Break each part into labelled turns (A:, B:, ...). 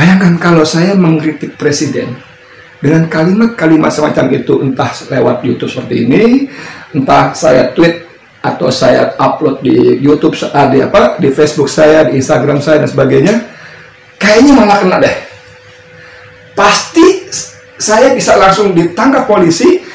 A: Bayangkan kalau saya mengkritik presiden dengan kalimat-kalimat semacam itu, entah lewat YouTube seperti ini, entah saya tweet atau saya upload di YouTube, di Facebook saya, di Instagram saya dan sebagainya, kayaknya malah kena deh. Pasti saya bisa langsung ditangkap polisi.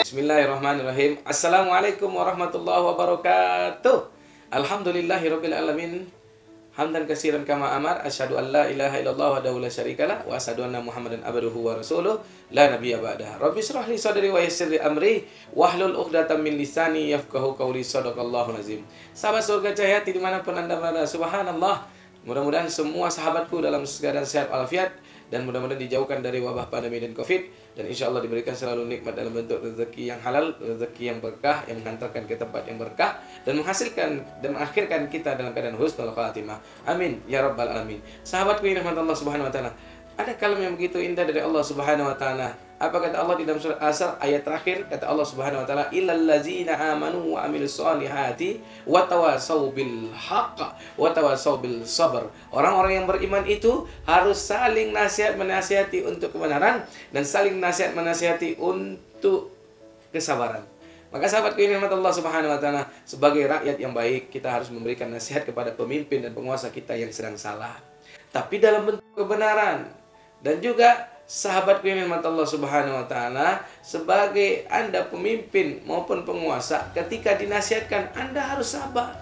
B: Bismillahirrahmanirrahim. Assalamualaikum warahmatullahi wabarakatuh. Alhamdulillahirabbil alamin. Hamdan katsiran kama amar. Asyhadu an la ilaha illallah wahdahu la syarikalah wa asyhadu anna Muhammadan abduhu wa rasuluh la nabiyya ba'dah. Rabbi shrah li sadri wa yassir li amri wahlul 'uqdatam min lisani yafqahu qawli. Shadaqallahu azim. Sahabat surga cahaya dimanapun Anda berada, subhanallah. Mudah-mudahan semua sahabatku dalam keadaan sehat walafiat dan mudah-mudahan dijauhkan dari wabah pandemi dan Covid, dan insya Allah diberikan selalu nikmat dalam bentuk rezeki yang halal, rezeki yang berkah, yang menghantarkan ke tempat yang berkah dan menghasilkan dan mengakhirkan kita dalam keadaan husnul khatimah. Amin ya rabbal alamin. Sahabatku yang rahmat Allah Subhanahu wa taala, ada kalam yang begitu indah dari Allah Subhanahu wa taala. Apa kata Allah di dalam surat Asr ayat terakhir? Kata Allah Subhanahu wa taala, "Illal ladzina amanu wa amilus solihati wa tawassaw bil haqq wa tawassaw bil sabr." Orang-orang yang beriman itu harus saling nasihat menasihati untuk kebenaran dan saling nasihat menasihati untuk kesabaran. Maka sahabatku yang rahmat Allah Subhanahu wa taala, sebagai rakyat yang baik, kita harus memberikan nasihat kepada pemimpin dan penguasa kita yang sedang salah, tapi dalam bentuk kebenaran. Dan juga sahabatku yang rahmat Allah Subhanahu wa taala, sebagai Anda pemimpin maupun penguasa, ketika dinasihatkan Anda harus sabar.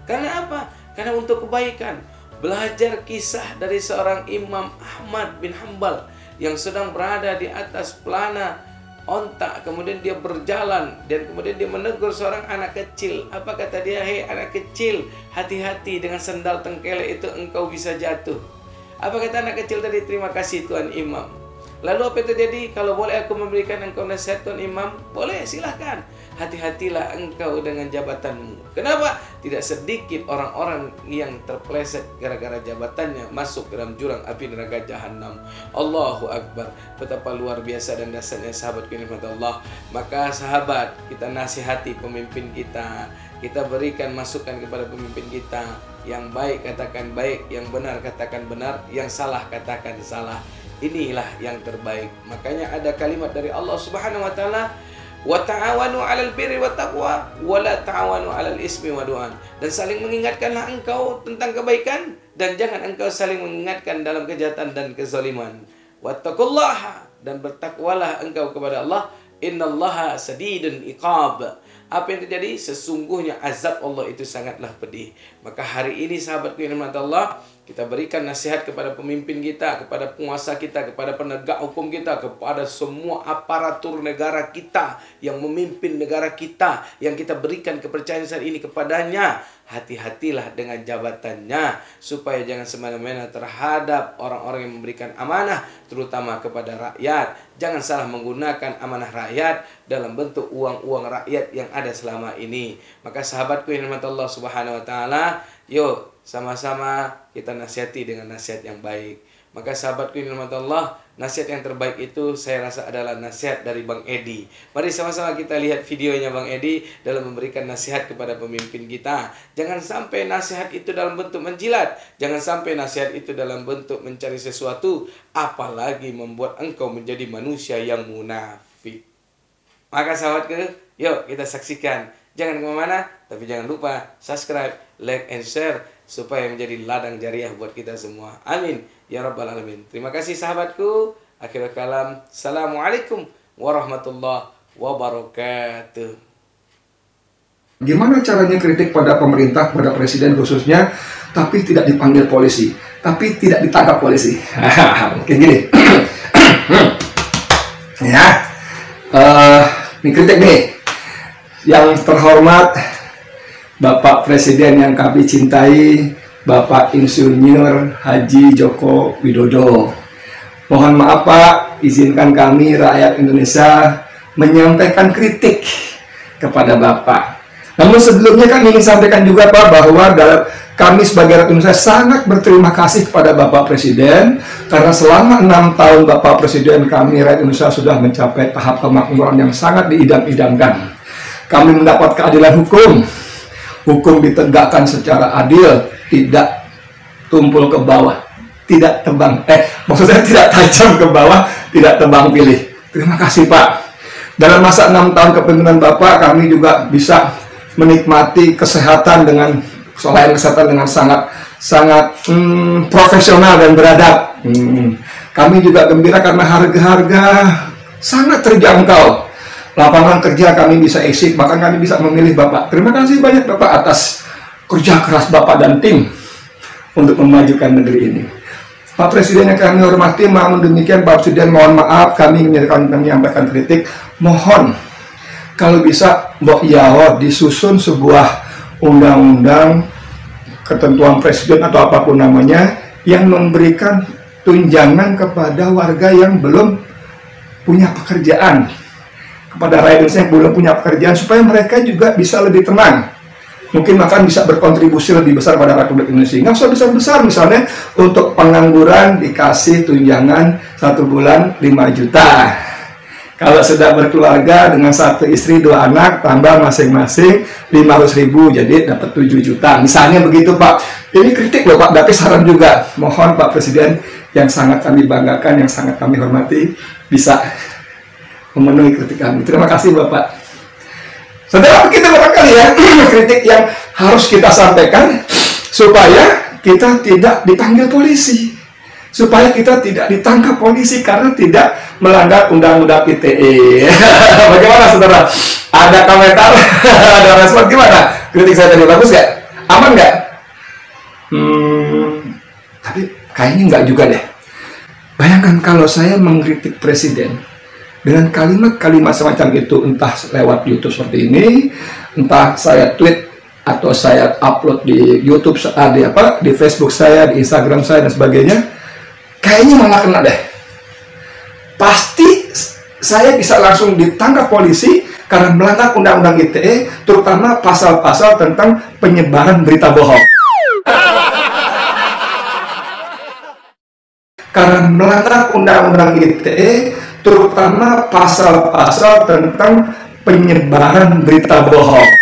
B: Karena apa? Karena untuk kebaikan. Belajar kisah dari seorang Imam Ahmad bin Hanbal yang sedang berada di atas pelana onta, kemudian dia berjalan dan kemudian dia menegur seorang anak kecil. Apa kata dia? "Hei anak kecil, hati-hati dengan sendal tengkelek itu, engkau bisa jatuh." Apa kata anak kecil tadi? "Terima kasih Tuan Imam." Lalu apa itu terjadi? "Kalau boleh aku memberikan engkau nasihat Tuan Imam?" "Boleh, silahkan." "Hati-hatilah engkau dengan jabatanmu." Kenapa? Tidak sedikit orang-orang yang terpeleset gara-gara jabatannya masuk ke dalam jurang api neraka jahanam. Allahu Akbar. Betapa luar biasa dan dahsyatnya sahabatku yang dirahmati Allah. Maka sahabat, kita nasihati pemimpin kita. Kita berikan masukan kepada pemimpin kita. Yang baik katakan baik, yang benar katakan benar, yang salah katakan salah. Inilah yang terbaik. Makanya ada kalimat dari Allah Subhanahu wa taala, "Wa ta'awanu 'alal birri wat taqwa wa la ta'awanu 'alal ismi wa du'an." Dan saling mengingatkanlah engkau tentang kebaikan dan jangan engkau saling mengingatkan dalam kejahatan dan kezaliman. Wattaqullaha, dan bertakwalah engkau kepada Allah. Innallaha sadidun iqab. Apa yang terjadi? Sesungguhnya azab Allah itu sangatlah pedih. Maka hari ini sahabatku yang dirahmati Allah, kita berikan nasihat kepada pemimpin kita, kepada penguasa kita, kepada penegak hukum kita, kepada semua aparatur negara kita yang memimpin negara kita, yang kita berikan kepercayaan saat ini kepadanya. Hati-hatilah dengan jabatannya, supaya jangan semena-mena terhadap orang-orang yang memberikan amanah, terutama kepada rakyat. Jangan salah menggunakan amanah rakyat dalam bentuk uang-uang rakyat yang ada selama ini. Maka sahabatku yang dirahmati Allah Subhanahu wa taala, yuk sama-sama kita nasihati dengan nasihat yang baik. Maka sahabatku yang dirahmati Allah, nasihat yang terbaik itu saya rasa adalah nasihat dari Bang Edi. Mari sama-sama kita lihat videonya Bang Edi dalam memberikan nasihat kepada pemimpin kita. Jangan sampai nasihat itu dalam bentuk menjilat, jangan sampai nasihat itu dalam bentuk mencari sesuatu, apalagi membuat engkau menjadi manusia yang munafik. Maka sahabatku, yuk kita saksikan. Jangan kemana-mana, tapi jangan lupa subscribe, like, and share, supaya menjadi ladang jariah buat kita semua. Amin ya rabbal alamin. Terima kasih sahabatku. Akhirul kalam. Assalamualaikum warahmatullahi wabarakatuh.
A: Gimana caranya kritik pada pemerintah, pada presiden khususnya, tapi tidak dipanggil polisi, tapi tidak ditangkap polisi? Mungkin gini. Ya, ini kritik nih. Yang terhormat Bapak Presiden yang kami cintai, Bapak Insinyur Haji Joko Widodo. Mohon maaf Pak, izinkan kami rakyat Indonesia menyampaikan kritik kepada Bapak. Namun sebelumnya kami ingin sampaikan juga Pak, bahwa kami sebagai rakyat Indonesia sangat berterima kasih kepada Bapak Presiden karena selama 6 tahun Bapak Presiden kami rakyat Indonesia sudah mencapai tahap kemakmuran yang sangat diidam-idamkan. Kami mendapat keadilan hukum ditegakkan secara adil, tidak tumpul ke bawah, tidak maksudnya tidak tajam ke bawah, tidak tebang pilih. Terima kasih Pak. Dalam masa 6 tahun kepemimpinan Bapak, kami juga bisa menikmati kesehatan dengan sangat profesional dan beradab. Kami juga gembira karena harga-harga sangat terjangkau. Lapangan kerja kami bisa isi, bahkan kami bisa memilih Bapak. Terima kasih banyak Bapak atas kerja keras Bapak dan tim untuk memajukan negeri ini. Pak Presiden yang kami hormati, namun demikian Pak Presiden mohon maaf kami menyampaikan kritik. Mohon kalau bisa Mbok Yao disusun sebuah undang-undang ketentuan presiden atau apapun namanya yang memberikan tunjangan kepada warga yang belum punya pekerjaan, kepada rakyat Indonesia yang belum punya pekerjaan, supaya mereka juga bisa lebih tenang, mungkin bahkan bisa berkontribusi lebih besar pada Republik Indonesia. Nggak usah besar-besar, misalnya untuk pengangguran dikasih tunjangan 1 bulan 5 juta. Kalau sudah berkeluarga dengan 1 istri 2 anak, tambah masing-masing 500.000, jadi dapat 7 juta. Misalnya begitu Pak. Ini kritik loh Pak, tapi saran juga. Mohon Pak Presiden yang sangat kami banggakan, yang sangat kami hormati, bisa memenuhi kritik kami. Terima kasih Bapak. Saudara, kita barangkali ya, kritik yang harus kita sampaikan supaya kita tidak dipanggil polisi, supaya kita tidak ditangkap polisi karena tidak melanggar undang-undang ITE. Bagaimana saudara? Ada komentar? Ada respon gimana? Kritik saya tadi bagus nggak? Aman nggak? Tapi kayaknya nggak juga deh. Bayangkan kalau saya mengkritik presiden dengan kalimat-kalimat semacam itu, entah lewat YouTube seperti ini, entah saya tweet atau saya upload di YouTube, di Facebook saya, di Instagram saya dan sebagainya, kayaknya malah kena deh. Pasti saya bisa langsung ditangkap polisi karena melanggar undang-undang ITE, terutama pasal-pasal tentang penyebaran berita bohong. Karena melanggar undang-undang ITE, terutama pasal-pasal tentang penyebaran berita bohong.